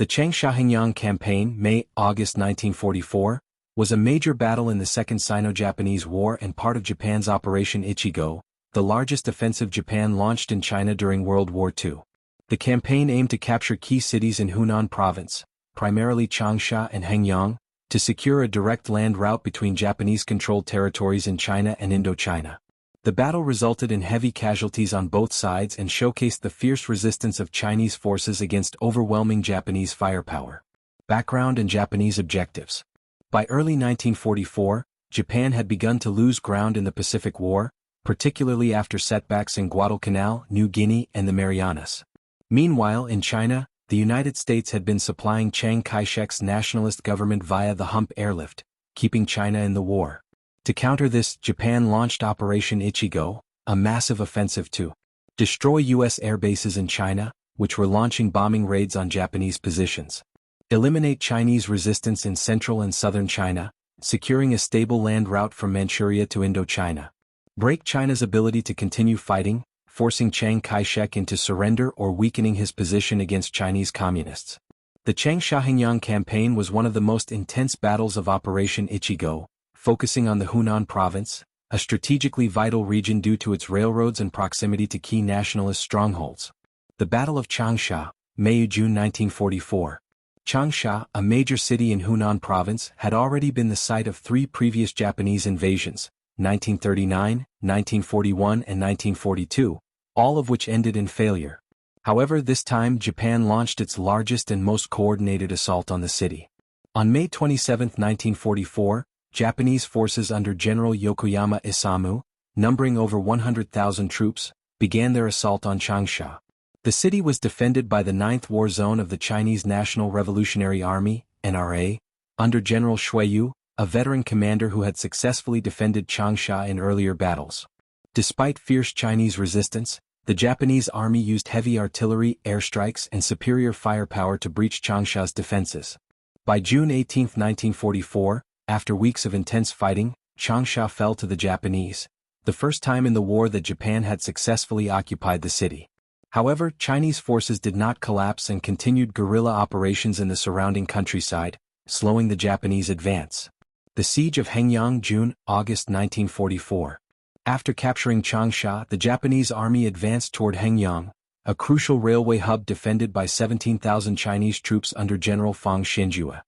The Changsha Hengyang Campaign, May-August 1944, was a major battle in the Second Sino-Japanese War and part of Japan's Operation Ichigo, the largest offensive Japan launched in China during World War II. The campaign aimed to capture key cities in Hunan province, primarily Changsha and Hengyang, to secure a direct land route between Japanese-controlled territories in China and Indochina. The battle resulted in heavy casualties on both sides and showcased the fierce resistance of Chinese forces against overwhelming Japanese firepower. Background and Japanese objectives. By early 1944, Japan had begun to lose ground in the Pacific War, particularly after setbacks in Guadalcanal, New Guinea, and the Marianas. Meanwhile, in China, the United States had been supplying Chiang Kai-shek's nationalist government via the Hump airlift, keeping China in the war. To counter this, Japan launched Operation Ichigo, a massive offensive to destroy U.S. air bases in China, which were launching bombing raids on Japanese positions, eliminate Chinese resistance in central and southern China, securing a stable land route from Manchuria to Indochina, break China's ability to continue fighting, forcing Chiang Kai-shek into surrender or weakening his position against Chinese communists. The Changsha Hengyang campaign was one of the most intense battles of Operation Ichigo, focusing on the Hunan province, a strategically vital region due to its railroads and proximity to key nationalist strongholds. The Battle of Changsha, May-June 1944. Changsha, a major city in Hunan province, had already been the site of three previous Japanese invasions, 1939, 1941 and 1942, all of which ended in failure. However, this time Japan launched its largest and most coordinated assault on the city. On May 27, 1944, Japanese forces under General Yokoyama Isamu, numbering over 100,000 troops, began their assault on Changsha. The city was defended by the 9th War Zone of the Chinese National Revolutionary Army, NRA, under General Shuiyu, a veteran commander who had successfully defended Changsha in earlier battles. Despite fierce Chinese resistance, the Japanese army used heavy artillery, airstrikes, and superior firepower to breach Changsha's defenses. By June 18, 1944, after weeks of intense fighting, Changsha fell to the Japanese, the first time in the war that Japan had successfully occupied the city. However, Chinese forces did not collapse and continued guerrilla operations in the surrounding countryside, slowing the Japanese advance. The Siege of Hengyang, June-August 1944. After capturing Changsha, the Japanese army advanced toward Hengyang, a crucial railway hub defended by 17,000 Chinese troops under General Fang Xinjue.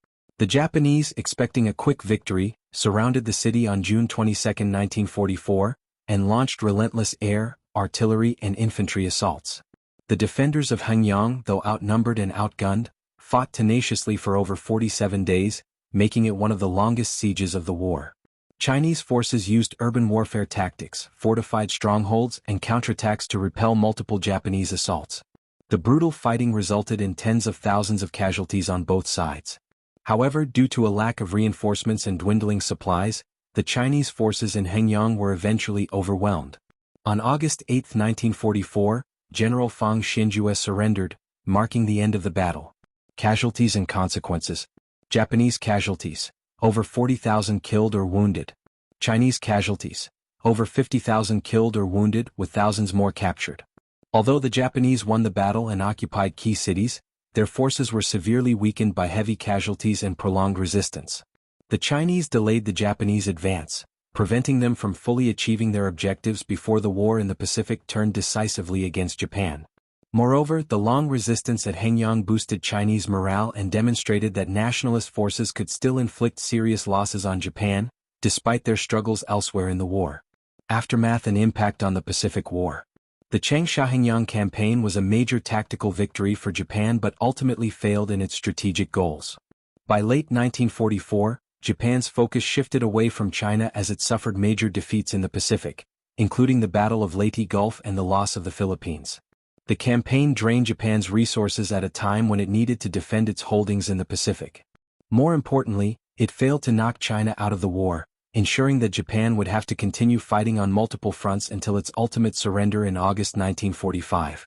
The Japanese, expecting a quick victory, surrounded the city on June 22, 1944, and launched relentless air, artillery and infantry assaults. The defenders of Hengyang, though outnumbered and outgunned, fought tenaciously for over 47 days, making it one of the longest sieges of the war. Chinese forces used urban warfare tactics, fortified strongholds, and counterattacks to repel multiple Japanese assaults. The brutal fighting resulted in tens of thousands of casualties on both sides. However, due to a lack of reinforcements and dwindling supplies, the Chinese forces in Hengyang were eventually overwhelmed. On August 8, 1944, General Fang Xinjue surrendered, marking the end of the battle. Casualties and consequences. Japanese casualties, over 40,000 killed or wounded. Chinese casualties, over 50,000 killed or wounded, with thousands more captured. Although the Japanese won the battle and occupied key cities, their forces were severely weakened by heavy casualties and prolonged resistance. The Chinese delayed the Japanese advance, preventing them from fully achieving their objectives before the war in the Pacific turned decisively against Japan. Moreover, the long resistance at Hengyang boosted Chinese morale and demonstrated that nationalist forces could still inflict serious losses on Japan, despite their struggles elsewhere in the war. Aftermath and impact on the Pacific War. The Changsha Hengyang campaign was a major tactical victory for Japan but ultimately failed in its strategic goals. By late 1944, Japan's focus shifted away from China as it suffered major defeats in the Pacific, including the Battle of Leyte Gulf and the loss of the Philippines. The campaign drained Japan's resources at a time when it needed to defend its holdings in the Pacific. More importantly, it failed to knock China out of the war, ensuring that Japan would have to continue fighting on multiple fronts until its ultimate surrender in August 1945.